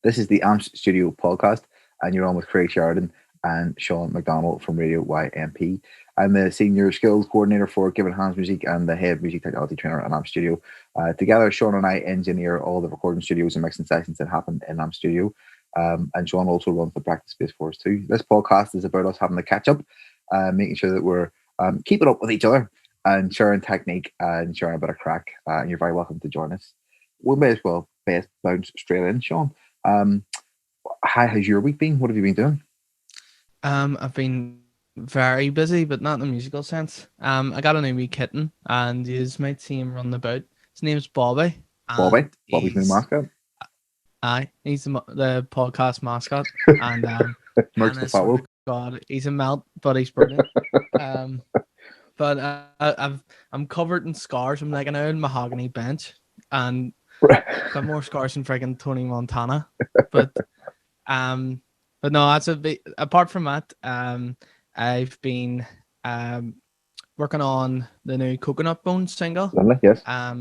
This is the AMPS Studio podcast, and you're on with Craig Sheridan and Sean McDonald from Radio YMP. I'm the Senior Skills Coordinator for Given Hands Music and the Head Music Technology Trainer at AMPS Studio. Together, Sean and I engineer all the recording studios and mixing sessions that happen in AMPS Studio. And Sean also runs the practice space for us too. This podcast is about us having a catch up, making sure that we're keeping up with each other and sharing technique and sharing a bit of crack. And you're very welcome to join us. We may as well best bounce straight in, Sean. How has your week been? What have you been doing? I've been very busy, but not in the musical sense. I got a new wee kitten, and you might see him running about. His name's Bobby. Bobby's new mascot. He's the podcast mascot, and Merch the follow. God, he's a melt, but he's brilliant. But I'm covered in scars. I'm like an old mahogany bench, and got more scars than freaking Tony Montana. But no, that's a bit. Apart from that, I've been working on the new Coconut Bones single. Lovely, yes. I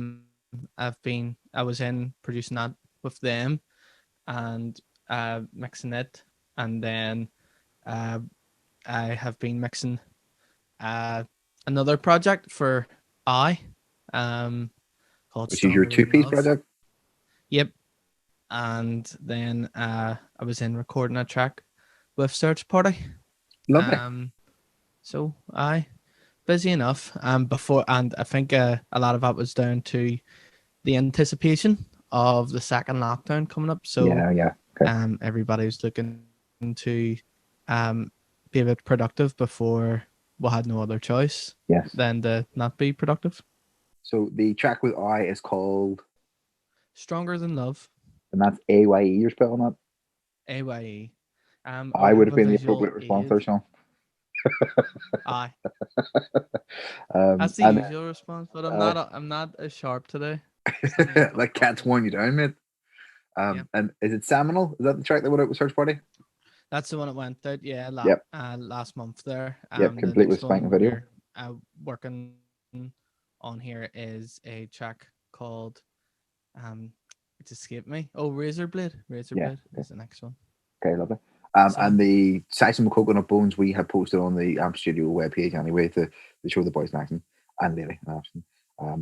was in producing that with them, and mixing it, and then I have been mixing another project for called Which is your two-piece project? Yep. And then I was in recording a track with Search Party. Lovely. So busy enough. Before, and I think a lot of that was down to the anticipation of the second lockdown coming up. So yeah. Okay. Everybody was looking to be a bit productive before we had no other choice than to not be productive. So the track with I is called Stronger Than Love. And that's AYE you're spelling that? AYE. I would have been the appropriate response there, Sean. Aye. That's the usual response, but I'm not as sharp today. Like cat's worn you down, mate. And is it Seminole? Is that the track that went out with Search Party? That's the one that went out, last month there. Complete with spanking video. Working on here is a track called it's escaped me. Oh, Razor Blade is the next one. Okay, lovely. And the session with Coconut Bones we have posted on the AMP Studio webpage anyway to show the boys in action and lady in action.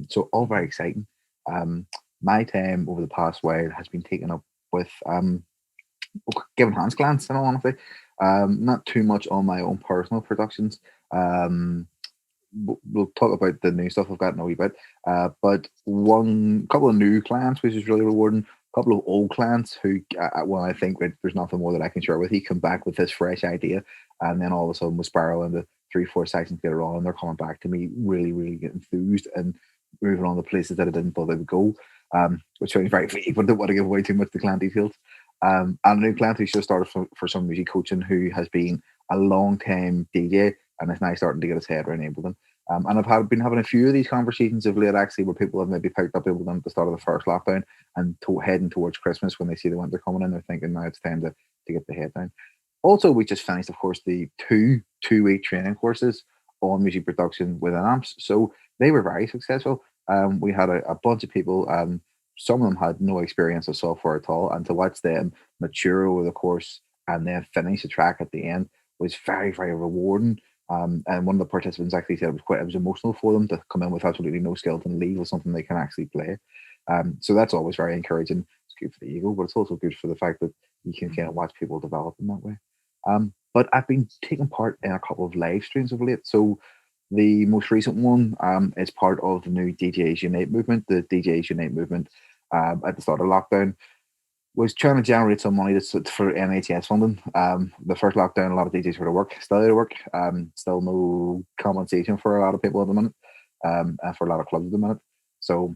So all very exciting. My time over the past while has been taken up with giving hands glance, in all honesty. Not too much on my own personal productions. We'll talk about the new stuff I've got in a wee bit. But couple of new clients, which is really rewarding. A couple of old clients who, well, I think there's nothing more that I can share with. He come back with this fresh idea, and then all of a sudden we spiral into 3-4 sessions later on, and they're coming back to me really, really enthused and moving on to places that I didn't thought they would go. Which sounds very vague, but I don't want to give away too much of the client details. And a new client who just started for some music coaching, who has been a long time DJ and is now starting to get his head around Ableton. And I've been having a few of these conversations of late, actually, where people have maybe picked up Ableton at the start of the first lockdown and heading towards Christmas when they see the winter coming in, they're thinking now it's time to get the head down. Also, we just finished, of course, the two-week training courses on music production with AMPS. So they were very successful. We had a bunch of people. Some of them had no experience of software at all, and to watch them mature over the course and then finish the track at the end was very, very rewarding. And one of the participants actually said it was emotional for them to come in with absolutely no skills and leave with something they can actually play. So that's always very encouraging. It's good for the ego, but it's also good for the fact that you can kind of watch people develop in that way. But I've been taking part in a couple of live streams of late. So the most recent one is part of the new DJs Unite movement. The DJs Unite movement at the start of lockdown was trying to generate some money for NHS funding. The first lockdown, a lot of DJs were to work, still out of work. Still no compensation for a lot of people at the minute, and for a lot of clubs at the minute. So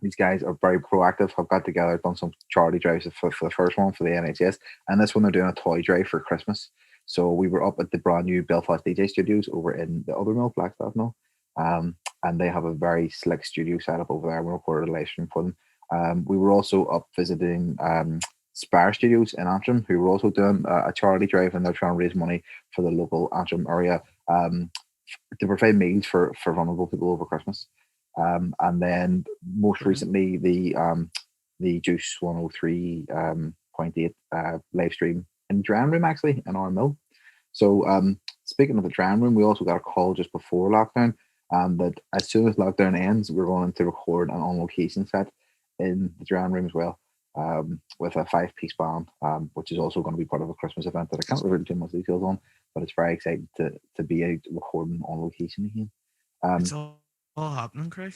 these guys are very proactive. Have got together, done some charity drives for the first one for the NHS, and this one they're doing a toy drive for Christmas. So we were up at the brand new Belfast DJ studios over in the other mill, Blackstaff Mill, and they have a very slick studio set up over there. We recorded a live stream for them. We were also up visiting Spire Studios in Antrim, who were also doing a charity drive, and they're trying to raise money for the local Antrim area to provide meals for vulnerable people over Christmas. And then most recently, the Juice 103 100.8 live stream in Dram Room, actually, in our mill. So, speaking of the Dram Room, we also got a call just before lockdown that as soon as lockdown ends, we're going to record an on location set in the Dram Room as well, with a 5-piece band, which is also going to be part of a Christmas event that I can't reveal too much details on, but it's very exciting to be out recording on location again. It's all happening, Craig.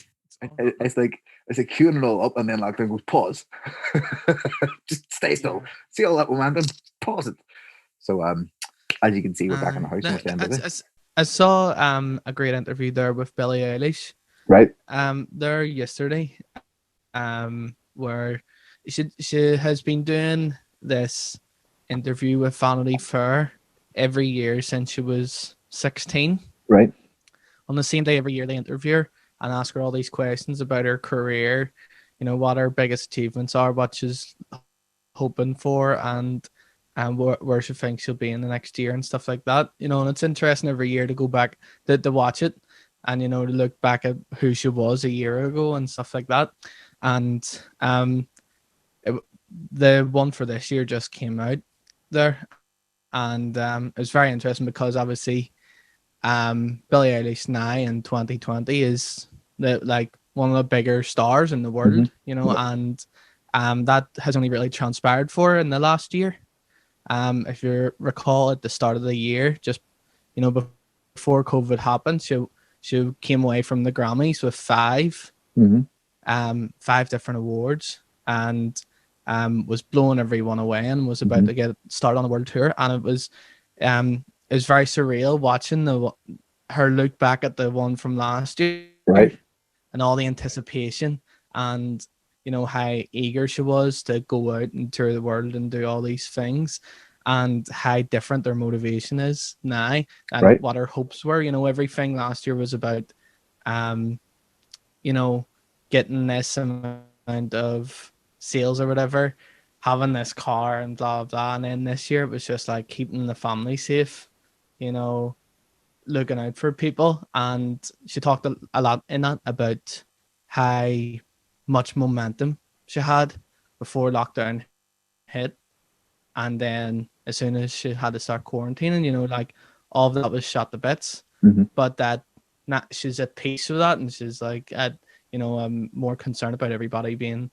It's like queuing it all up, and then lockdown goes pause. Just stay still. See all that momentum. Pause it. So as you can see, we're back in the house and we're staying busy. I saw a great interview there with Billie Eilish. Right. There yesterday, where she has been doing this interview with Vanity Fair every year since she was 16. Right. On the same day every year they interview her and ask her all these questions about her career, you know, what her biggest achievements are, what she's hoping for, and where she thinks she'll be in the next year and stuff like that. You know, and it's interesting every year to go back to watch it and, you know, to look back at who she was a year ago and stuff like that. And the one for this year just came out there, and it was very interesting because obviously Billie Eilish now in 2020 is like one of the bigger stars in the world, you know, and that has only really transpired for her in the last year. If you recall at the start of the year, just, you know, before COVID happened, she came away from the Grammys with 5 different awards, and was blowing everyone away and was about to get started on the world tour. And it was very surreal watching her look back at the one from last year, right, and all the anticipation, and, you know, how eager she was to go out and tour the world and do all these things, and how different their motivation is now, and what her hopes were. You know, everything last year was about, you know, getting this amount of sales or whatever, having this car and blah blah. And then this year it was just like keeping the family safe, you know, looking out for people. And she talked a lot in that about how much momentum she had before lockdown hit, and then as soon as she had to start quarantining, you know, like all of that was shot to bits. But that she's at peace with that, and she's like, you know, I'm more concerned about everybody being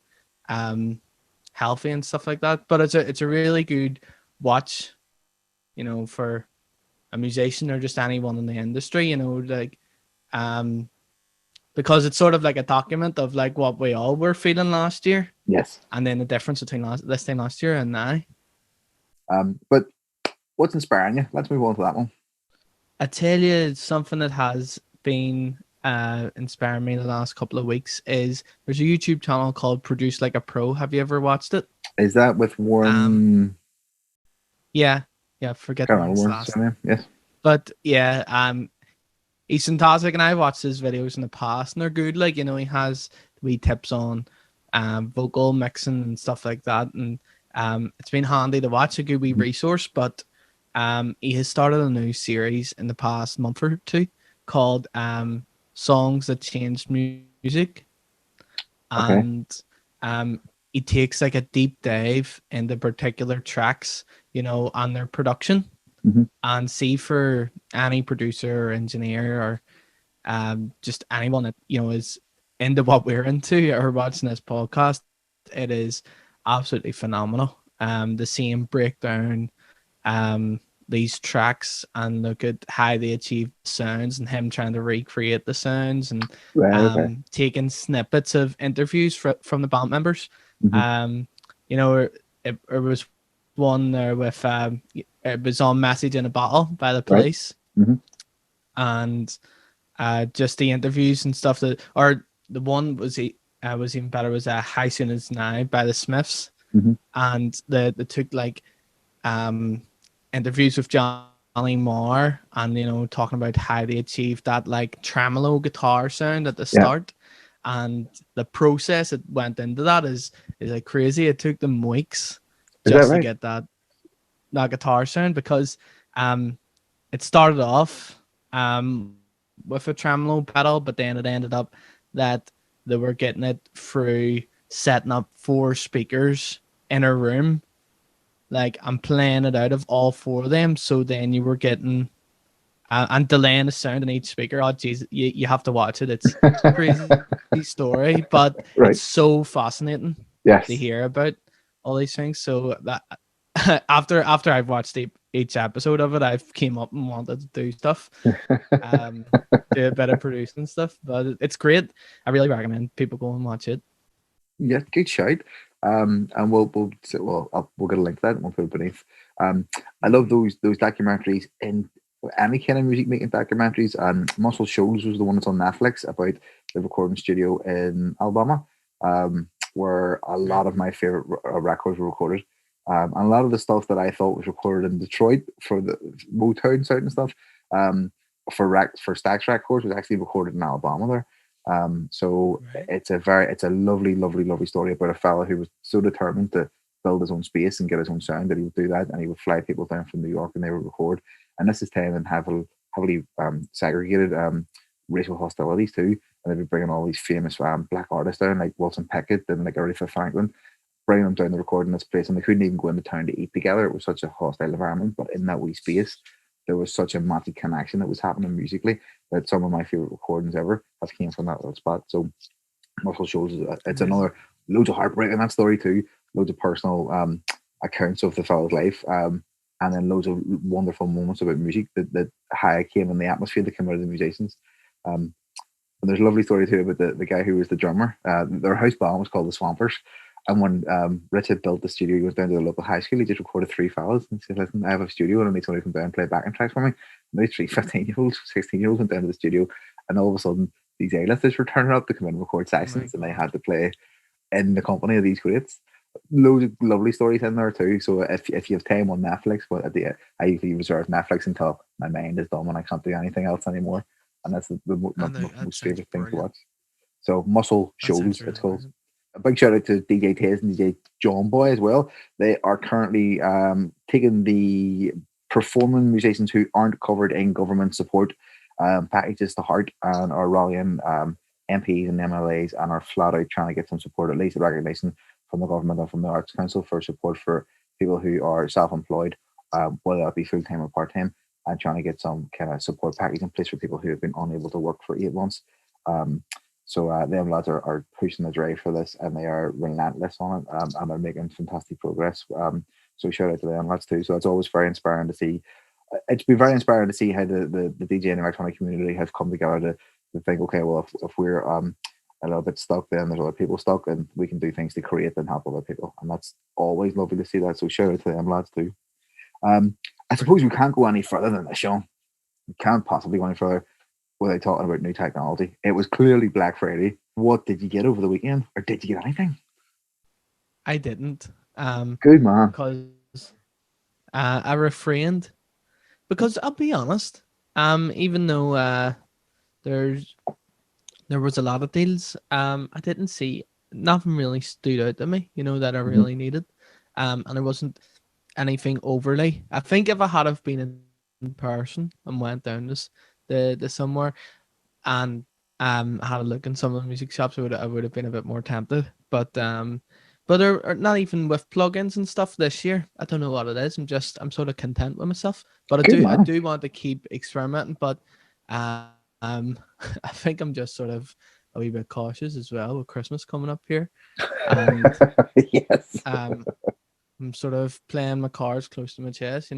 healthy and stuff like that. But it's a really good watch, you know, for a musician or just anyone in the industry, you know, like because it's sort of like a document of like what we all were feeling last year. Yes. And then the difference between this time last year and now. But what's inspiring you? Let's move on to that one. I tell you, something that has been inspiring me the last couple of weeks is there's a YouTube channel called Produce Like a Pro. Have you ever watched it? Is that with Warren? Yeah, forget the last name. Yes. But yeah, he's fantastic, and I've watched his videos in the past, and they're good. Like, you know, he has wee tips on vocal mixing and stuff like that, and it's been handy to watch, a good wee resource. But he has started a new series in the past month or two called Songs That Changed Music. And he takes like a deep dive into particular tracks, you know, and their production. And see, for any producer or engineer or just anyone that, you know, is into what we're into or watching this podcast, it is absolutely phenomenal. The same breakdown these tracks and look at how they achieve sounds, and him trying to recreate the sounds, and taking snippets of interviews from the band members. You know, it was one there with it was on Message in a Bottle by the Police, and just the interviews and stuff that, or the one was even better, was How Soon Is Now by the Smiths. And they took like interviews with Johnny Marr, and, you know, talking about how they achieved that like tremolo guitar sound at the start, and the process that went into that is like crazy. It took them weeks just to get that guitar sound, because it started off with a tremolo pedal, but then it ended up that they were getting it through setting up 4 speakers in a room like I'm playing it out of all four of them. So then you were getting and delaying the sound in each speaker. Oh, jeez, you have to watch it. It's crazy story, but it's Right. so fascinating to Yes. hear about all these things. So that after I've watched each episode of it, I've came up and wanted to do stuff, um, do a bit of producing stuff. But it's great. I really recommend people go and watch it. Yeah, good shout. And we'll get a link to that and we'll put it beneath. I love those documentaries in any kind of music making documentaries. Muscle Shoals was the one that's on Netflix about the recording studio in Alabama, where a Right. lot of my favorite records were recorded. And a lot of the stuff that I thought was recorded in Detroit for the Motown sound and stuff, for Stax Records was actually recorded in Alabama there. So Right. it's a lovely, lovely, lovely story about a fella who was so determined to build his own space and get his own sound that he would do that, and he would fly people down from New York and they would record. And this is time in heavily segregated racial hostilities too, and they'd be bringing all these famous black artists down like Wilson Pickett and like Aretha Franklin, bringing them down to record in this place, and they couldn't even go into town to eat together. It was such a hostile environment, but in that wee space, there was such a magic connection that was happening musically that some of my favorite recordings ever have came from that little spot. So Muscle Shoals it's Amazing. another loads of heartbreak in that story too, loads of personal accounts of the fellow's life, and then loads of wonderful moments about music that how it came in the atmosphere that came out of the musicians. Um, and there's a lovely story too about the guy who was the drummer. Their house band was called the Swampers. And when Rich had built the studio, he went down to the local high school. He just recorded three fellas and said, "Listen, I have a studio and I need somebody to come down and play backing tracks for me." And these three 15-year-olds, 16-year-olds went down to the studio, and all of a sudden, these A-listers were turning up to come in and record Oh my sessions, and they god. had to play in the company of these greats. Loads of lovely stories in there too. So if you have time on Netflix, but I usually reserve Netflix until my mind is done and I can't do anything else anymore, and that's my And that most sounds favorite thing to brilliant. watch. So Muscle That sounds Shoals, it's really called. amazing. A big shout out to DJ Taze and DJ John Boy as well. They are currently taking the performing musicians who aren't covered in government support packages to heart and are rallying MPs and MLAs and are flat out trying to get some support, at least a recognition from the government and from the Arts Council for support for people who are self-employed, whether that be full-time or part-time, and trying to get some kind of support package in place for people who have been unable to work for 8 months. Um, so them lads are pushing the drive for this, and they are relentless on it, and they're making fantastic progress. So shout out to them lads too. So it's always very inspiring to see. It's been very inspiring to see how the DJ and electronic community have come together to think, okay, well, if we're a little bit stuck, then there's other people stuck, and we can do things to create and help other people, and that's always lovely to see that. So shout out to them lads too. I suppose Brilliant. we can't go any further than this, Sean. We can't possibly go any further without talking about new technology. It was clearly Black Friday. What did you get over the weekend, or did you get anything? I didn't. Good man. Because I refrained. Because I'll be honest. Even though there's there was a lot of deals, I didn't see nothing really stood out to me. You know that I Mhm. really needed. And there wasn't anything overly. I think if I had have been in person and went down the somewhere and had a look in some of the music shops, I would have been a bit more tempted. But there are not even with plugins and stuff this year. I don't know what it is. I'm sort of content with myself. But Good I man. do want to keep experimenting. But I think I'm just sort of a wee bit cautious as well with Christmas coming up here, and Yes. um I'm sort of playing my cards close to my chest.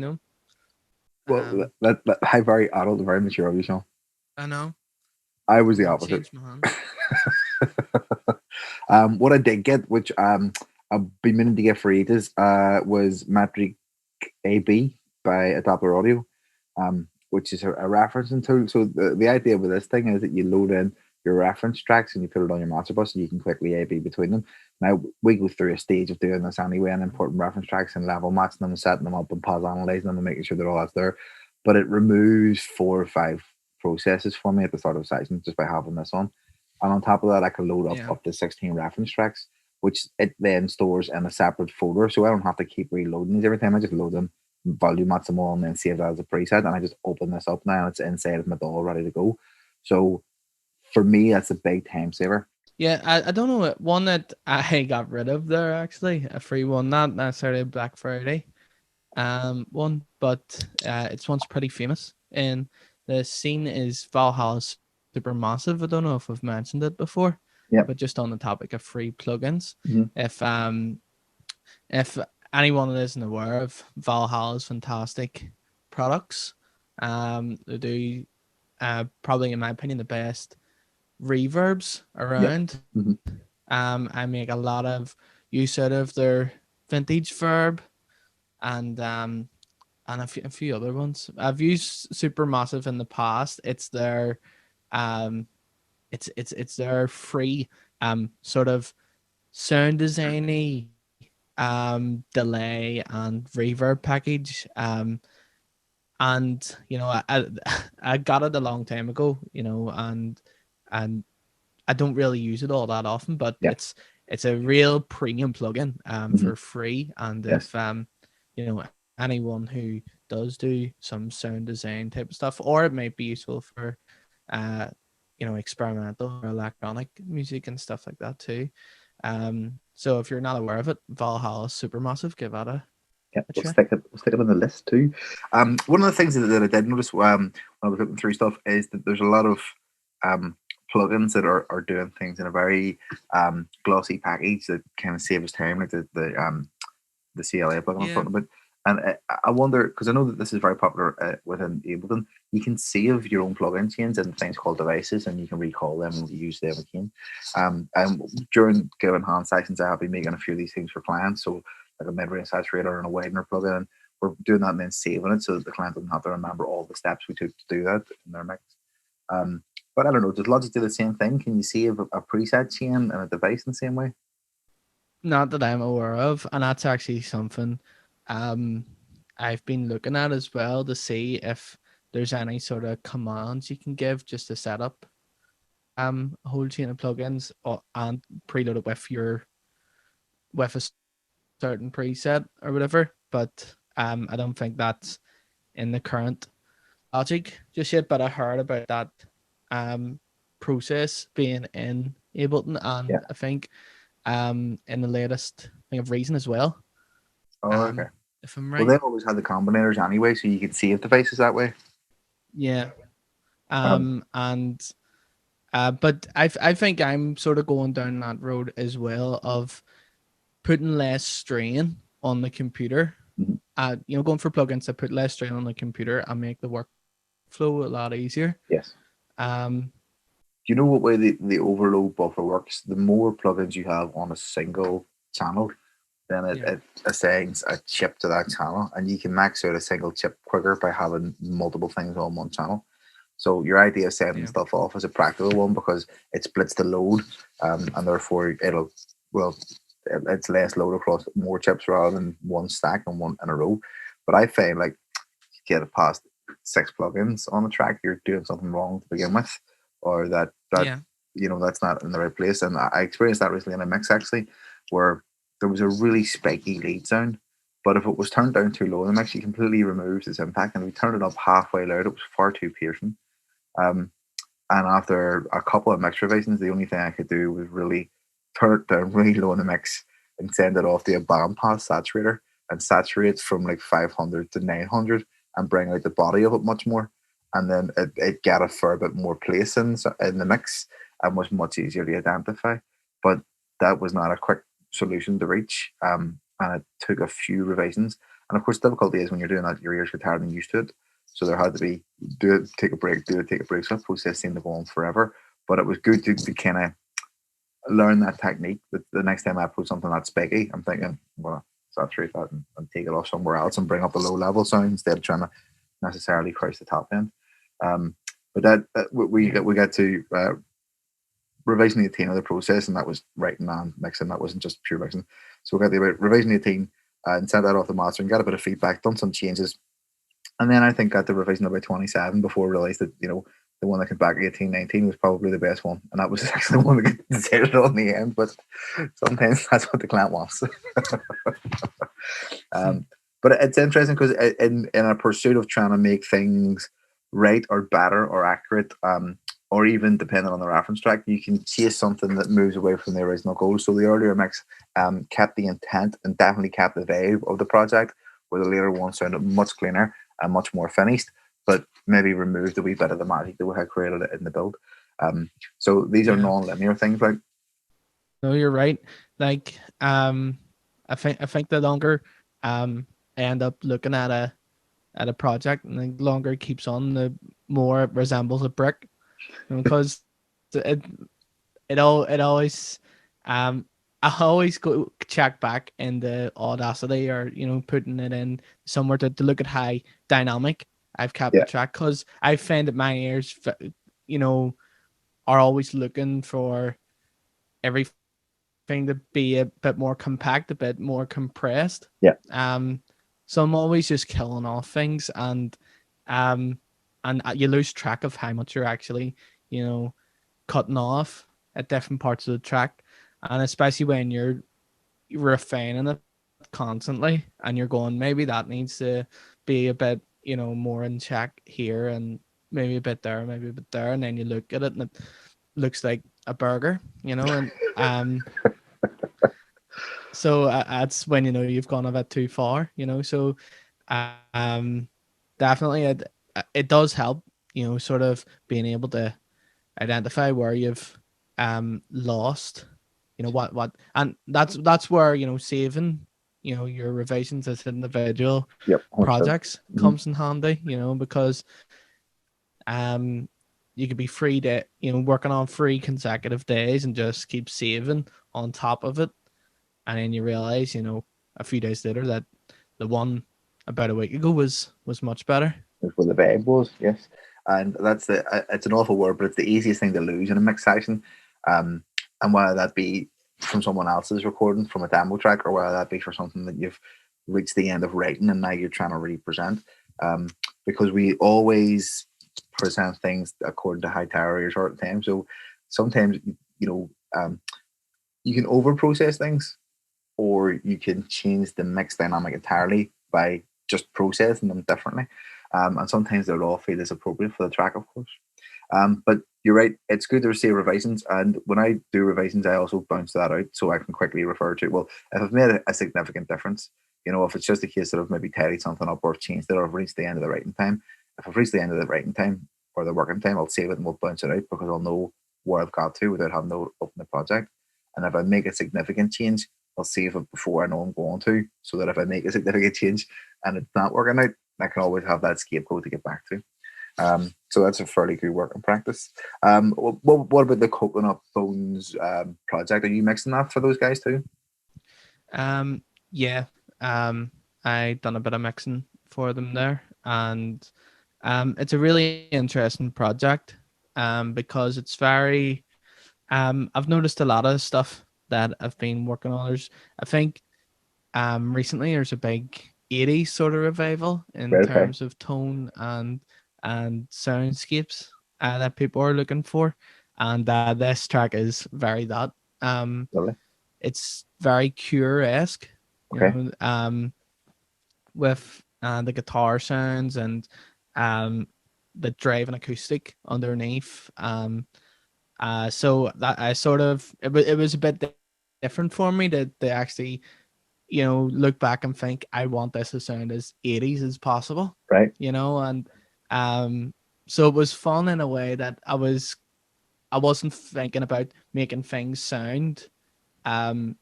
Well, Um how very adult, very mature of you, Sean. I know I was the I'm gonna opposite. change my hands. What I did get, which I've been meaning to get for ages, was Metric A by Adapter Audio, which is a referencing tool. So the idea with this thing is that you load in your reference tracks and you put it on your master bus and you can quickly A B between them. Now we go through a stage of doing this anyway and importing reference tracks and level matching them and setting them up and pause analyzing them and making sure that all that's there. But it removes 4 or 5 processes for me at the start of a session just by having this on. And on top of that, I can load Yeah. up to 16 reference tracks, which it then stores in a separate folder. So I don't have to keep reloading these every time. I just load them, volume match them all, and then save that as a preset. And I just open this up now and it's inside of my DAW ready to go. So for me, that's a big time saver. Yeah, I don't know one that I got rid of there actually, a free one, not necessarily Black Friday. one, but it's one's pretty famous. And the scene is Valhalla's super massive. I don't know if I've mentioned it before, Yeah. but just on the topic of free plugins, Mhm. if anyone that isn't aware of Valhalla's fantastic products, they do probably in my opinion the best reverbs Yeah. around. Mhm. I make a lot of use out of their vintage verb and a few other ones. I've used Supermassive in the past. It's their um it's their free sort of sound designy delay and reverb package. And you know I got it a long time ago, you know, and I don't really use it all that often, but Yeah. it's a real premium plugin Mhm. for free. And Yes. if you know anyone who does do some sound design type of stuff, or it might be useful for uh you know experimental or electronic music and stuff like that too. So if you're not aware of it, Valhalla is super massive. Give that Yeah, a we'll try. stick it. We'll stick it on the list too. One of the things that I did notice when I was looking through stuff is that there's a lot of um, plugins that are doing things in a very glossy package that kind of saves time, like the CLA plugin I'm Yeah, talking about. And I wonder because I know that this is very popular within Ableton. You can save your own plugin chains in things called devices, and you can recall them and use them again. And during given hand sessions, I have been making a few of these things for clients. So like a mid-range saturator and a widener plugin, and we're doing that and then saving it so that the client doesn't have to remember all the steps we took to do that in their mix. Um, but I don't know. Does Logic do the same thing? Can you save a preset chain and a device in the same way? not that I'm aware of, and that's actually something um I've been looking at as well to see if there's any sort of commands you can give just to set up a whole chain of plugins and preload it with a certain preset or whatever. But I don't think that's in the current Logic just yet. But I heard about that um process being in Ableton, Yeah. and I think in the latest thing of Reason as well. Oh, okay. If I'm Well, right. they always had the combinators anyway, so you could save devices that way. Yeah. Um, And but I think I'm sort of going down that road as well of putting less strain on the computer. mhm. You know, going for plugins that put less strain on the computer and make the workflow a lot easier. Yes. Um, Do you know what way the overload buffer works? The more plugins you have on a single channel, then yeah, it assigns a chip to that channel, and you can max out a single chip quicker by having multiple things on one channel. So your idea of sending yeah, stuff off is a practical one because it splits the load, and therefore well, it's less load across more chips rather than one stack and one in a row. But I find like get it past six plugins on the track, you're doing something wrong to begin with, or that yeah, that's not in the right place. And I experienced that recently in a mix actually, where there was a really spiky lead sound. But if it was turned down too low in the mix, you completely removes its impact. And if we turned it up halfway loud, it was far too piercing. Um, and after a couple of mix revisions, the only thing I could do was really turn it down really low in the mix and send it off to a bandpass saturator and saturate from like 500 to 900 and bring out the body of it much more. And then it got a fair bit more place in the mix and was much easier to identify. But that was not a quick solution to reach. And it took a few revisions. And of course, the difficulty is when you're doing that, your ears get tired and used to it. So there had to be do it, take a break, do it, take a break. So that process seemed to go on forever. But it was good to kind of learn that technique. That the next time I put something that's spiky, I'm thinking, well, saturate that and take it off somewhere else and bring up a low level sound instead of trying to necessarily crush the top end. Um, but yeah, we got to revision 18 of the process, and that was writing and mixing. That wasn't just pure mixing. So we got the revision 18 and sent that off the master and got a bit of feedback, done some changes, and then I think got the revision about 27 before I realised that, the one that came back 1819 was probably the best one. And that was actually the one that got decided on in the end. But sometimes that's what the client wants. hmm, um, but it's interesting because in a pursuit of trying to make things right or better or accurate, or even depending on the reference track, you can chase something that moves away from the original goal. So the earlier mix kept the intent and definitely kept the vibe of the project, where the later ones sounded much cleaner and much more finished, but maybe removed a wee bit of the magic that we had created in the build. So these are Yeah. non-linear things, right? No, you're right. Like, I think the longer I end up looking at a project, and the longer it keeps on, the more it resembles a brick. Because it always I always go check back in the Audacity, or putting it in somewhere to look at how dynamic I've kept the Yeah, track, because I find that my ears you know are always looking for everything to be a bit more compact, a bit more compressed. yeah, Um, so I'm always just killing off things, um, and you lose track of how much you're actually, cutting off at different parts of the track, and especially when you're refining it constantly, and you're going, maybe that needs to be a bit, more in check here, and maybe a bit there, maybe a bit there, and then you look at it and it looks like a burger, and so that's when you've gone a bit too far, so um definitely it does help, sort of being able to identify where you've lost, what, and that's where saving your revisions as individual yep, 100%. projects Mhm. comes in handy, because um you could be free to working on 3 consecutive days and just keep saving on top of it, and then you realize, a few days later, that the one about a week ago was much better. Is where the vibe was, yes. And that's it's an awful word, but it's the easiest thing to lose in a mix session. Um, and whether that be from someone else's recording from a demo track, or whether that be for something that you've reached the end of writing and now you're trying to represent. Um, because we always present things according to how tired are at the time. So sometimes, you can over process things, or you can change the mix dynamic entirely by just processing them differently. And sometimes they'll all feel as appropriate for the track, of course. But you're right, it's good to receive revisions. And when I do revisions, I also bounce that out so I can quickly refer to, well, if I've made a significant difference, if it's just a case that I've maybe tidied something up or I've changed it or I've reached the end of the writing time, if I've reached the end of the writing time or the working time, I'll save it and we'll bounce it out because I'll know where I've got to without having to open the project. And if I make a significant change, I'll save it before I know I'm going to, so that if I make a significant change and it's not working out, I can always have that scapegoat to get back to. So that's a fairly good working practice. What about the Coconut Bones project? Are you mixing that for those guys too? Yeah. I done a bit of mixing for them there, and it's a really interesting project, because it's very I've noticed a lot of stuff that I've been working on. I think recently there's a big 80s sort of revival in Right. Okay. terms of tone and soundscapes that people are looking for, and this track is very that. Um, Lovely. it's very Cure-esque, Okay. with the guitar sounds and the drive and acoustic underneath. So that I sort of it was a bit different for me to actually look back and think, I want this to sound as 80s as possible, Right. and um so it was fun in a way that I wasn't thinking about making things sound,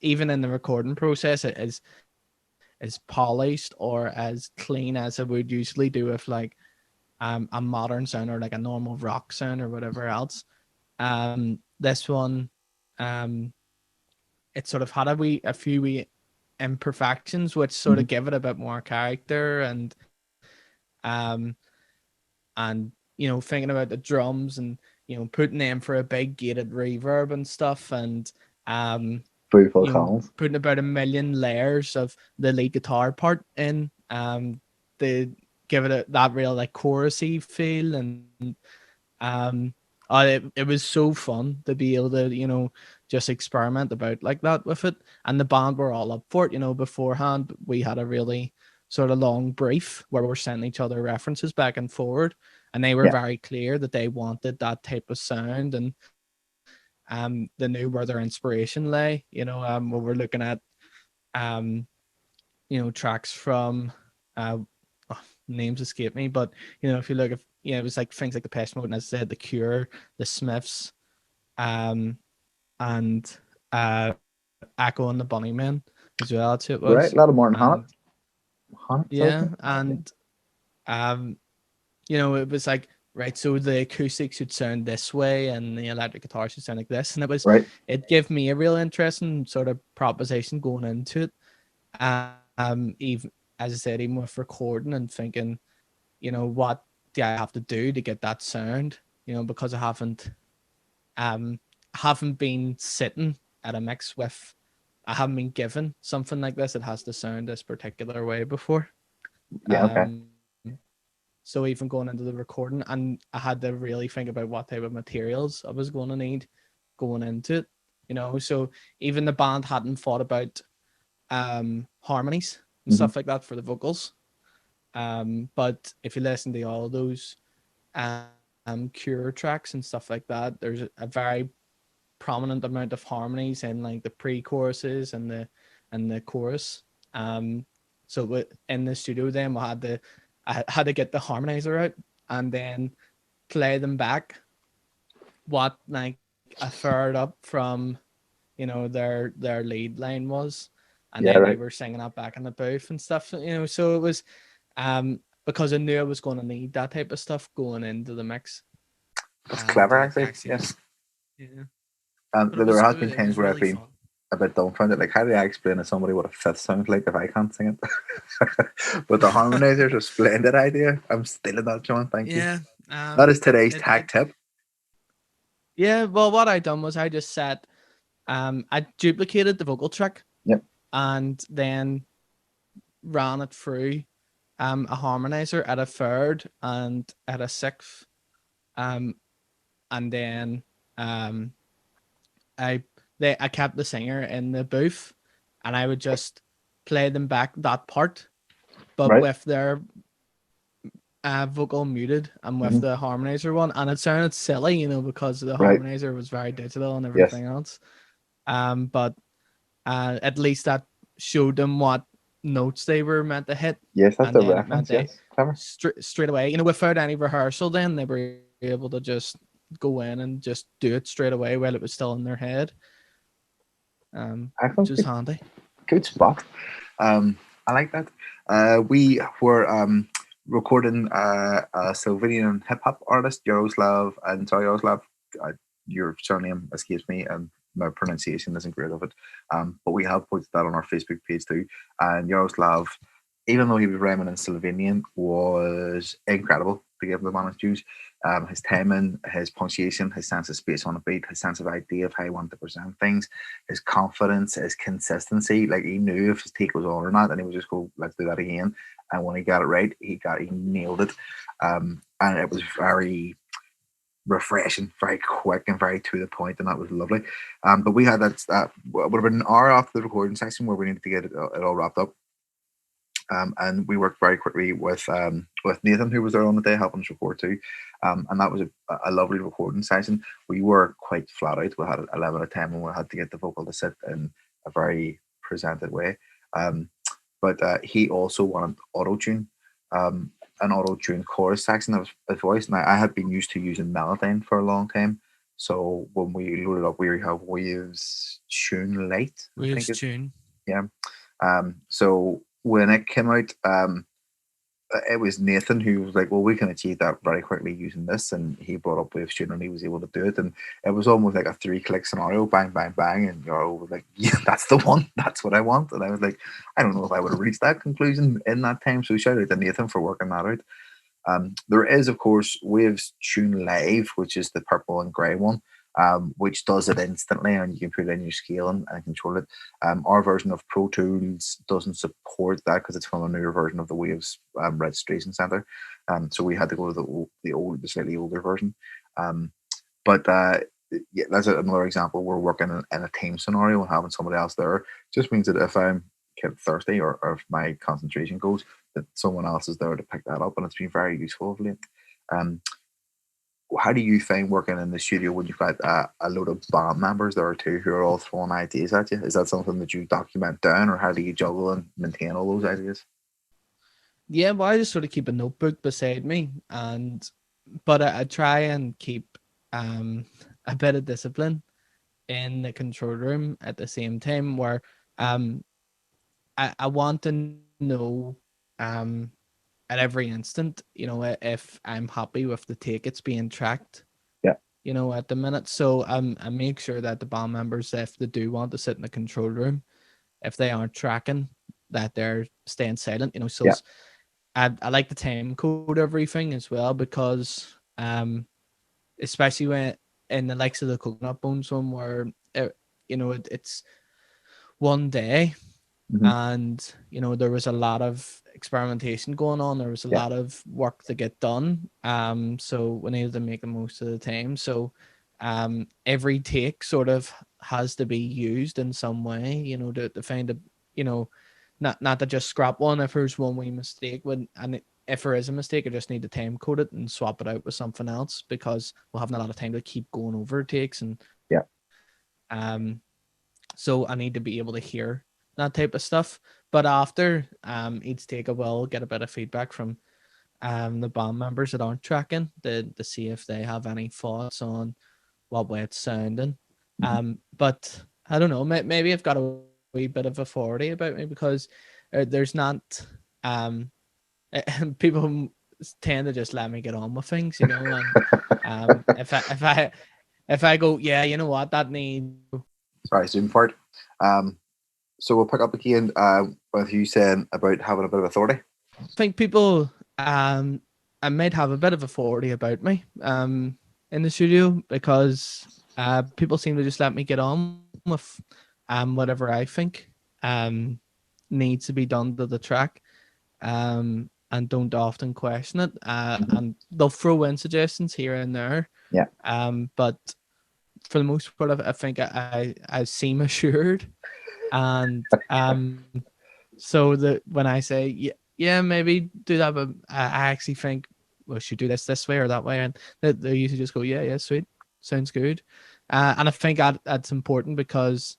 even in the recording process, it is as polished or as clean as I would usually do with like a modern sound or like a normal rock sound or whatever else. This one, um it sort of had a few wee imperfections which sort Mm-hmm. of give it a bit more character, um and thinking about the drums and putting them for a big gated reverb and stuff, and Food for the Collins. putting about a million layers of the lead guitar part in, to give it that real like chorusy feel, and um it was so fun to be able to just experiment about like that with it, and the band were all up for it. Beforehand we had a really sort of long brief where we're sending each other references back and forward, and they were Yeah. very clear that they wanted that type of sound, and they knew where their inspiration lay. When we're looking at um tracks from oh, names escape me, but if you look at, it was like things like the Pest Mode, and as I said, the Cure, the Smiths, and Echo and the Bunnymen as well. That's who it Right, was. a lot of more than And Hannah. yeah, and it was like, right, so the acoustics should sound this way and the electric guitar should sound like this, and Right. it gave me a real interesting sort of proposition going into it. Even as I said, even with recording and thinking, what do I have to do to get that sound? Because I haven't been sitting at a mix with, I haven't been given something like this. It has to sound this particular way before. Yeah. Okay. So even going into the recording, and I had to really think about what type of materials I was going to need going into it. So even the band hadn't thought about harmonies and stuff like that for the vocals. But if you listen to all those Cure tracks and stuff like that, there's a very prominent amount of harmonies in like the pre-choruses and the chorus. So in the studio, then I had to get the harmonizer out and then play them back what like a third up from their lead line was, and Yeah. then they Right. were singing that back in the booth and stuff. So it was because I knew I was going to need that type of stuff going into the mix. That's clever, actually. Actually, Yes. yeah. But There has been it times was where I've really been fun. a bit dumbfounded. Like, how do I explain to somebody what a fifth sounds like if I can't sing it? But the harmonizer's a splendid idea. I'm stealing that, John. Thank you. Yeah. That is today's It, tag it tip. yeah. Well, what I done was I just set I duplicated the vocal track. Yep. And then ran it through a harmonizer at a third and at a sixth. And then um I kept the singer in the booth, and I would just play them back that part, but Right. with their vocal muted and with Mm-hmm. the harmonizer one, and it sounded silly, because the Right. harmonizer was very digital and Yes. everything else. But at least that showed them what notes they were meant to hit, Yes, that's and a then it meant reference. they Yes. Clever. straight away, without any rehearsal, then they were able to just go in and just do it straight away while it was still in their head, which Excellent. is handy. Good spot. I like that. We were recording a Slovenian hip hop artist, Yaroslav, and sorry, Yaroslav, your surname escapes me, and my pronunciation isn't great of it. But we have posted that on our Facebook page too. And Yaroslav, even though he was rhyming in Slovenian, was incredible to give the man his dues. His timing, his punctuation, his sense of space on the beat, his sense of idea of how he wanted to present things, his confidence, his consistency. Like, he knew if his take was on or not, and he would just go, "Let's do that again." And when he got it right, he nailed it. And it was very refreshing, very quick, and very to the point, and that was lovely. But we had that would have been an hour after the recording session where we needed to get it all wrapped up. And we worked very quickly with Nathan, who was there on the day helping us record too. And that was a lovely recording session. We were quite flat out. We had 11 at 10 and we had to get the vocal to sit in a very presented way. But he also wanted auto-tune, an auto-tune chorus section of his voice. Now, I had been used to using Melodyne for a long time. So when we loaded up, we have Waves Tune Lite. Waves Tune. Yeah. So when it came out, it was Nathan who was like, "Well, we can achieve that very quickly using this," and he brought up Waves Tune and he was able to do it, and it was almost like a 3-click scenario, bang, bang, bang, and Yaro was like, "Yeah, that's the one, that's what I want," and I was like, "I don't know if I would have reached that conclusion in that time." So shout out to Nathan for working that out. There is, of course, Waves Tune Live, which is the purple and grey one, which does it instantly, and you can put it in your scale and control it. Our version of Pro Tools doesn't support that because it's from a newer version of the Waves registration center. So we had to go to the slightly older version. But yeah, that's another example. We're working in a team scenario and having somebody else there just means that if I'm thirsty or if my concentration goes, that someone else is there to pick that up, and it's been very useful of late. How do you find working in the studio when you've got a load of band members there too who are all throwing ideas at you? Is that something that you document down, or how do you juggle and maintain all those ideas? Yeah, well, I just sort of keep a notebook beside me, but I try and keep a bit of discipline in the control room at the same time, where um I want to know um at every instant, if I'm happy with the take it's being tracked, Yeah, at the minute. So I make sure that the band members, if they do want to sit in the control room, if they aren't tracking, that they're staying silent. So yeah, I like the time code everything as well, because especially when in the likes of the Coconut Bones one, where it's one day, hmm and there was a lot of experimentation going on, there was a yeah, lot of work to get done, so we needed to make the most of the time. So every take sort of has to be used in some way, to find a, you know not to just scrap one if there's one wee mistake, if there is a mistake, I just need to time code it and swap it out with something else, because we'll have a lot of time to keep going over takes. And yeah. um so I need to be able to hear that type of stuff. But after each take, I will get a bit of feedback from the band members that aren't tracking, to see if they have any thoughts on what way it's sounding. hmm But I don't know, maybe I've got a wee bit of authority about me, because there's not um people tend to just let me get on with things, and if I go, yeah, you know what, that needs. Sorry, Zoom part. Um, so we'll pick up again with you saying about having a bit of authority. Think people I might have a bit of authority about me in the studio, because people seem to just let me get on with whatever I think um needs to be done to the track, and don't often question it, hmm and they'll throw in suggestions here and there, Yeah, but for the most part, I think I seem assured, and so that when I say, yeah, maybe do that, but I actually think, well, should do this way or that way, and they usually just go, yeah, sweet, sounds good. And I think that's important, because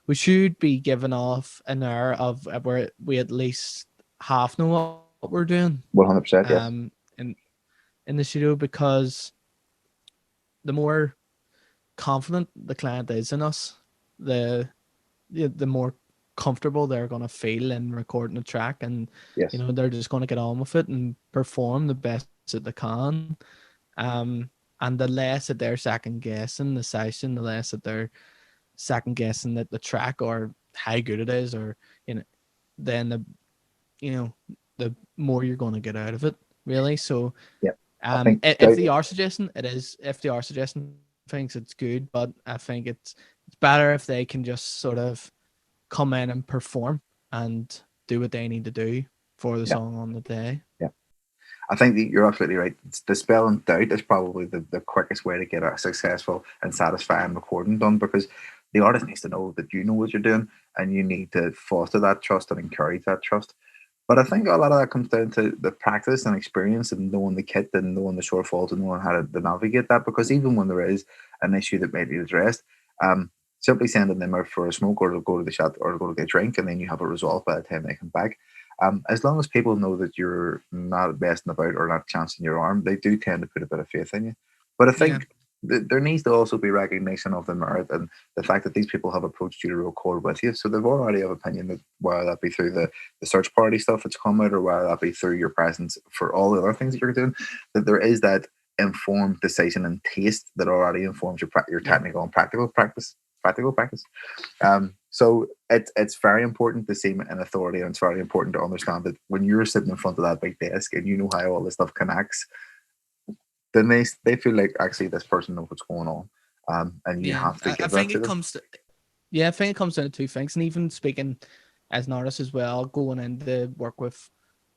we should be giving off an air of where we at least half know what we're doing, 100%. Yes. in the studio, because the more confident the client is in us, the the more comfortable they're going to feel in recording a track, and Yes. they're just going to get on with it and perform the best that they can. um and the less that they're second guessing the session, the less that they're second guessing that the track, or how good it is, or you know then you know the more you're going to get out of it, really. So Yeah. I think if they are suggesting, if they are suggesting things, it's good, but I think it's better if they can just sort of come in and perform and do what they need to do for the yeah, song on the day. yeah. I think that you're absolutely right. Dispelling doubt is probably the quickest way to get a successful and satisfying recording done, because the artist needs to know that you know what you're doing, and you need to foster that trust and encourage that trust. But I think a lot of that comes down to the practice and experience, and knowing the kit and knowing the shortfalls and knowing how to navigate that. Because even when there is an issue that may be addressed, um, simply sending them out for a smoke, or to go to the shop, or to go to get a drink, and then you have it resolved by the time they come back. As long as people know that you're not messing about or not chancing your arm, they do tend to put a bit of faith in you. But I Yeah, think there needs to also be recognition of the merit and the fact that these people have approached you to record with you. So they've already have opinion, that whether that be through the search party stuff that's come out, or whether that be through your presence for all the other things that you're doing, that there is that informed decision and taste that already informs your yeah, technical and practical practice. Practical practice. So it's very important to see an authority, and it's very important to understand that when you're sitting in front of that big desk and you know how all this stuff connects, then they feel like actually this person knows what's going on, and you yeah. have to I give that think to it them. comes to yeah, I think it comes down to two things, and even speaking as an artist as well, going into work with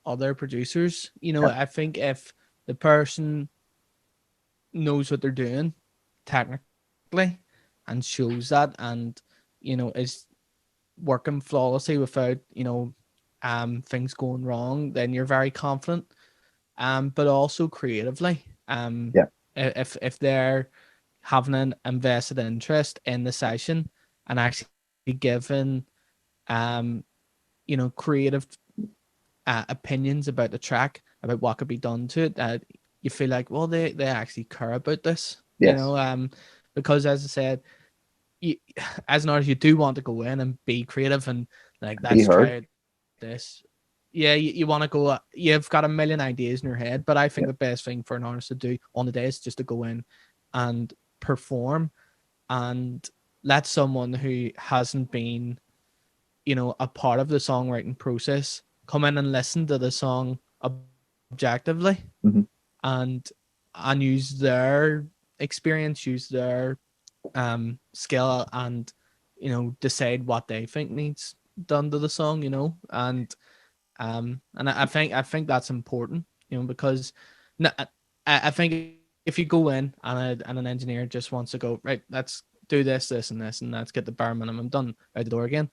other producers. Yeah, I think if the person knows what they're doing technically and shows that, and is working flawlessly without things going wrong, then you're very confident. But also creatively, yeah, if they're having an invested interest in the session and actually giving creative opinions about the track, about what could be done to it, you feel like, well, they actually care about this, Yes. because as I said, you, as an artist, you do want to go in and be creative and like, Be let's heard. try this. Yeah, you want to go. You've got a million ideas in your head, but I think Yeah. the best thing for an artist to do on the day is just to go in and perform, and let someone who hasn't been, a part of the songwriting process come in and listen to the song objectively, Hmm. and use their experience, use their skill, and decide what they think needs done to the song, and I think that's important, because I think if you go in and an engineer just wants to go, right, let's do this and this, and let's get the bare minimum done out the door again,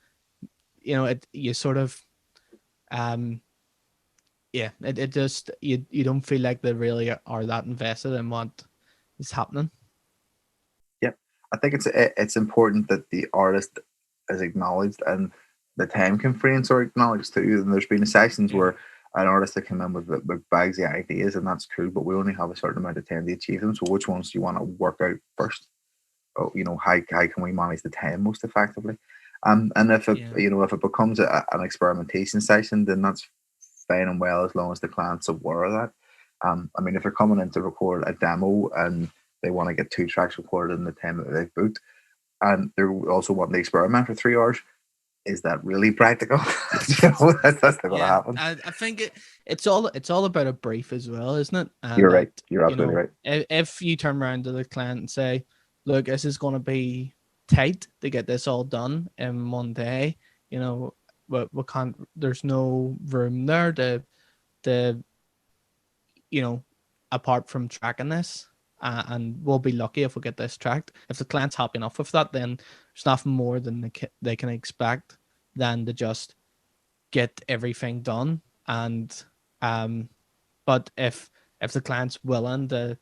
you sort of um yeah, it just, you don't feel like they really are that invested in what is happening. Yeah, I think it's important that the artist is acknowledged and the time constraints are acknowledged too. And there's been sessions Yeah. where an artist has come in with bags of ideas, and that's cool, but we only have a certain amount of time to achieve them. So which ones do you want to work out first? Oh, how can we manage the time most effectively? And if it Yeah. if it becomes an experimentation session, then that's fine and well as long as the client's aware of that. I mean, if they're coming in to record a demo and they want to get 2 tracks recorded in the time that they've booked, and they're also wanting to experiment for 3 hours, is that really practical? That's not going to Yeah, happen. I think it's all about a brief as well, isn't it? And You're right. that, You're absolutely right. if you turn around to the client and say, "Look, this is going to be tight to get this all done in one day," we can't. There's no room there to apart from tracking this. And we'll be lucky if we get this tracked. If the client's happy enough with that, then there's nothing more than they can expect than to just get everything done. And but if the client's willing to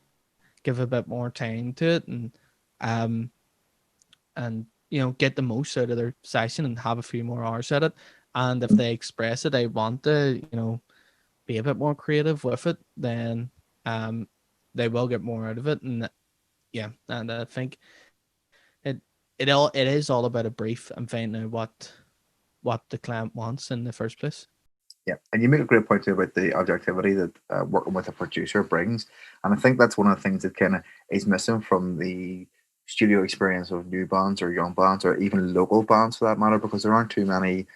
give a bit more time to it, um and get the most out of their session and have a few more hours at it, and if they express it, they want to be a bit more creative with it, then um they will get more out of it. And yeah, and I think it is all about a brief and finding out what the client wants in the first place. Yeah, and you make a great point too about the objectivity that working with a producer brings, and I think that's one of the things that kind of is missing from the studio experience of new bands or young bands or even local bands for that matter, because there aren't too many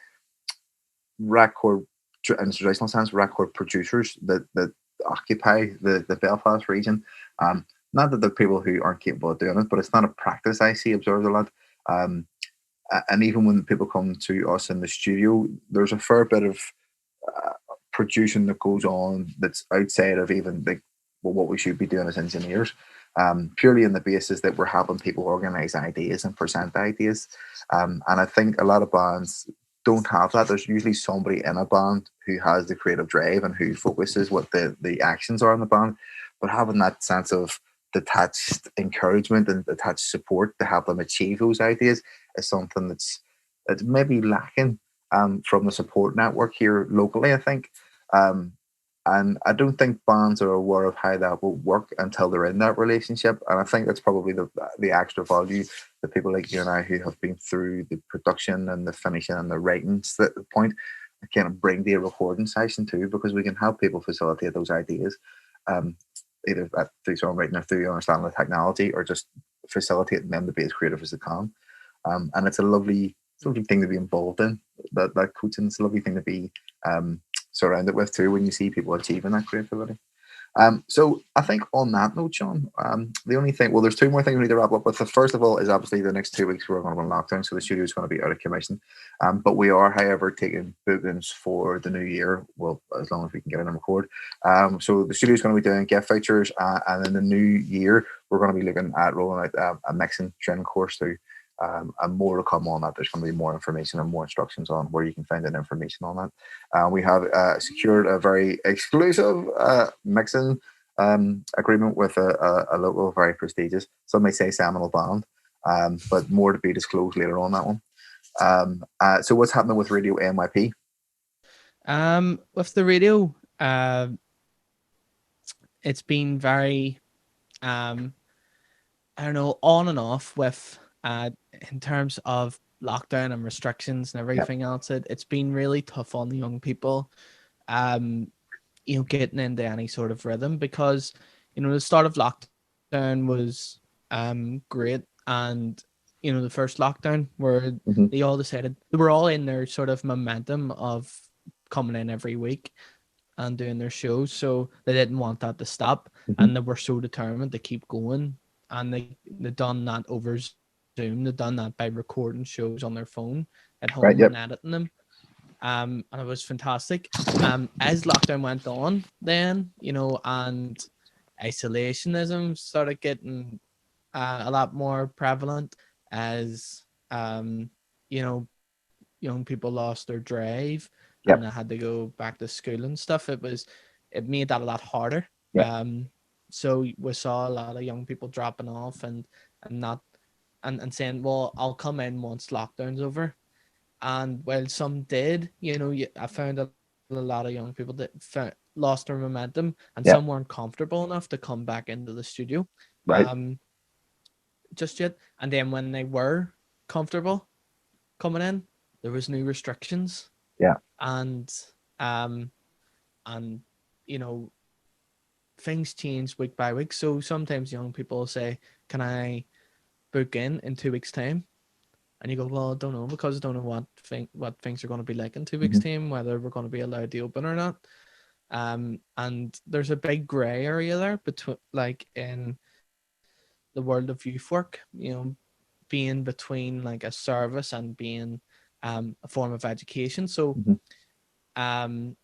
record, in the traditional sense, record producers that occupy the Belfast region. Not that the people who aren't capable of doing it, but it's not a practice I see observed a lot. Um, and even when people come to us in the studio, there's a fair bit of uh, producing that goes on that's outside of even what we should be doing as engineers. Purely on the basis that we're helping people organize ideas and present ideas. And I think a lot of bands don't have that. There's usually somebody in a band who has the creative drive and who focuses what the actions are in the band. But having that sense of detached encouragement and detached support to help them achieve those ideas is something that's maybe lacking from the support network here locally, I think. Um, and I don't think bands are aware of how that will work until they're in that relationship. And I think that's probably the extra value that people like you and I who have been through the production and the finishing and the writing point kind of bring to a recording session too, because we can help people facilitate those ideas, um, either through songwriting or through understanding the technology or just facilitating them to be as creative as they can. And it's a lovely thing to be involved in. That coaching is a lovely thing to be surrounded with too when you see people achieving that creativity. So I think on that note, Sean, the only thing, well, there's two more things we need to wrap up with. The first of all is obviously the next 2 weeks we're going to go in lockdown, so the studio is going to be out of commission. But we are, however, taking bookings for the new year. Well, as long as we can get in and record. So the studio is going to be doing gift vouchers, and in the new year we're going to be looking at rolling out a mixing training course too. And more to come on that. There's going to be more information and more instructions on where you can find that information on that. We have secured a very exclusive mixing agreement with a local, very prestigious, some may say seminal band, but more to be disclosed later on that one. So what's happening with Radio NYP? With the radio, it's been very I don't know, on and off with in terms of lockdown and restrictions and Yeah. everything else. It's been really tough on the young people. Um, getting into any sort of rhythm because the start of lockdown was great, and the first lockdown where Hmm. they all decided they were all in their sort of momentum of coming in every week and doing their shows, so they didn't want that to stop, Hmm. and they were so determined to keep going, and they done that over Zoom. They done that by recording shows on their phone at home Right. and Yep. editing them. And it was fantastic. As lockdown went on, then and isolationism started getting a lot more prevalent as you know young people lost their drive and they Yep. had to go back to school and stuff. It made that a lot harder. Yep. So we saw a lot of young people dropping off and not and saying, well, I'll come in once lockdown's over. And while some did, I found a lot of young people that lost their momentum, and some Yep. weren't comfortable enough to come back into the studio Right. um, just yet. And then when they were comfortable coming in, there was new restrictions, Yeah. and um, and you know things change week by week. So sometimes young people say, "Can I book in 2 weeks' time?" And you go, well, I don't know because I don't know what things are going to be like in 2 weeks' Hmm. time, whether we're going to be allowed to open or not. And there's a big gray area there between, like in the world of youth work, being between like a service and being a form of education. So Hmm. um,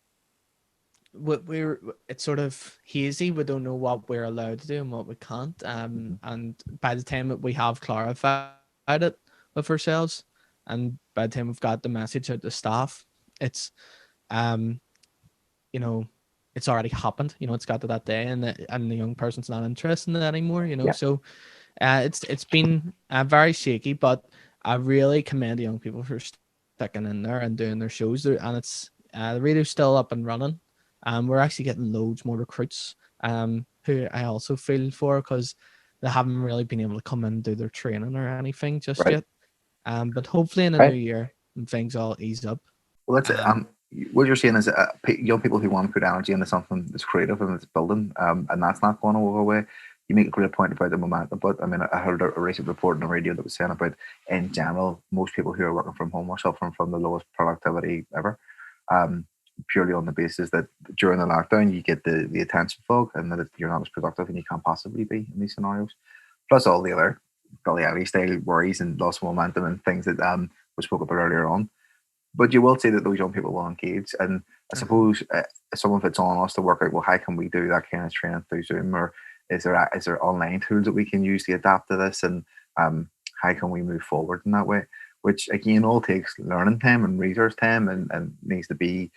we're it's sort of hazy. We don't know what we're allowed to do and what we can't. And by the time that we have clarified it with ourselves, and by the time we've got the message out to staff, it's um you know it's already happened. It's got to that day, and the young person's not interested in it anymore. Yeah. So it's been very shaky, but I really commend the young people for sticking in there and doing their shows there, and the radio's still up and running. We're actually getting loads more recruits, who I also feel for because they haven't really been able to come in and do their training or anything just Right. yet. But hopefully in the new Right. year things all ease up. Well, that's it. Um, What you're saying is young people who want to put energy into something that's creative and that's building, and that's not going to go away. You make a great point about the momentum, but I mean, I heard a recent report on the radio that was saying about, in general, most people who are working from home are suffering from the lowest productivity ever, um, purely on the basis that during the lockdown you get the attention fog and that you're not as productive and you can't possibly be in these scenarios. Plus all the other Billy Alley style worries and loss of momentum and things that we spoke about earlier on, but you will see that those young people will engage. And I uh-huh. suppose some of it's on us to work out, well, how can we do that kind of training through Zoom? Or is there online tools that we can use to adapt to this? And how can we move forward in that way? Which, again, all takes learning time and resource time and needs to be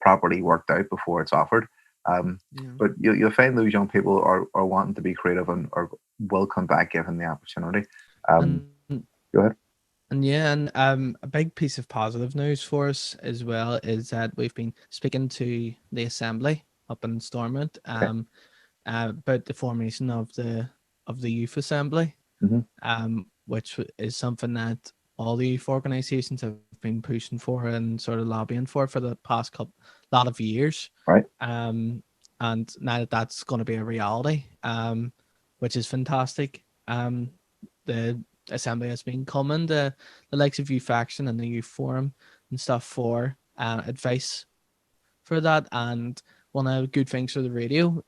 properly worked out before it's offered. Um, Yeah. but you'll find those young people are wanting to be creative and or will come back given the opportunity. Um, And Go ahead. And yeah, and a big piece of positive news for us as well is that we've been speaking to the assembly up in Stormont, Okay. about the formation of the youth assembly, Hmm. which is something that all the youth organisations have been pushing for and sort of lobbying for the past lot of years, Right. um, and now that that's going to be a reality, which is fantastic. The assembly has been coming to the likes of youth faction and the youth forum and stuff for advice for that, and one of the good things for the radio,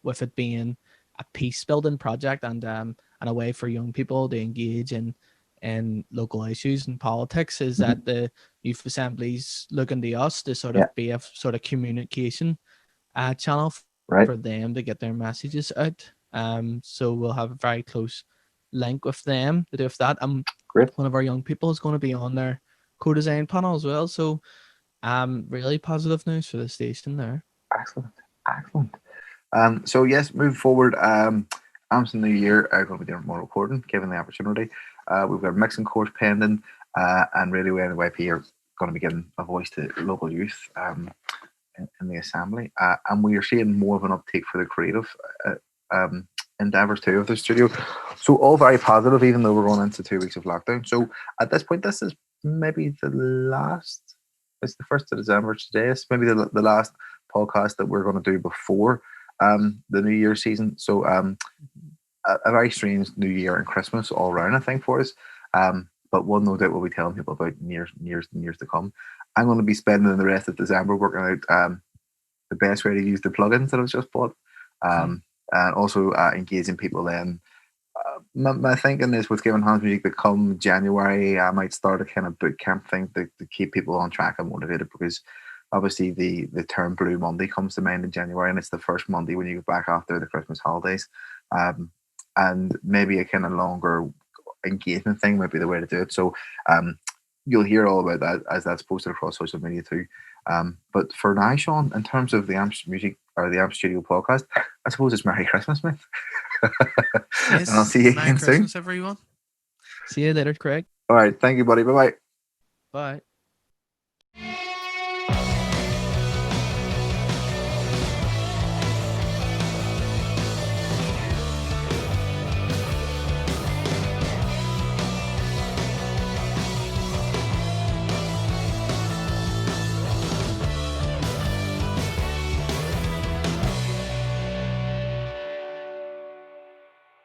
with it being a peace building project and a way for young people to engage in local issues and politics, is Hmm. that the youth assemblies looking to us to sort Yeah. of be a sort of communication channel for Right. them to get their messages out. So we'll have a very close link with them to do with that. Great. One of our young people is going to be on their co-design panel as well. So really positive news for the station there. Excellent. Excellent. So yes, moving forward, AMPS in the new year are going to be doing more recording, given the opportunity. We've got a mixing course pending, and really we NYP are going to be giving a voice to local youth in the assembly, and we are seeing more of an uptake for the creative endeavors too of the studio. So all very positive, even though we're going into 2 weeks of lockdown. So at this point, this is maybe the last. It's the 1st of December today. It's maybe the last podcast that we're going to do before the New Year season. So a very strange New Year and Christmas all around, I think, for us. But one no doubt we'll be telling people about years to come. I'm going to be spending the rest of December working out the best way to use the plugins that I've just bought, and also engaging people then. My thinking is with Giving Hands Music that come January, I might start a kind of boot camp thing to keep people on track and motivated, because obviously the term Blue Monday comes to mind in January, and it's the first Monday when you get back after the Christmas holidays. And maybe a kind of longer engagement thing might be the way to do it. So you'll hear all about that as that's posted across social media too. But for now, Sean, in terms of the AMPS Music or the AMPS Studio podcast, I suppose it's Merry Christmas, mate. Yes, and I'll see you Merry again Christmas, soon. everyone. See you later, Craig. All right, thank you, buddy. Bye bye. Bye.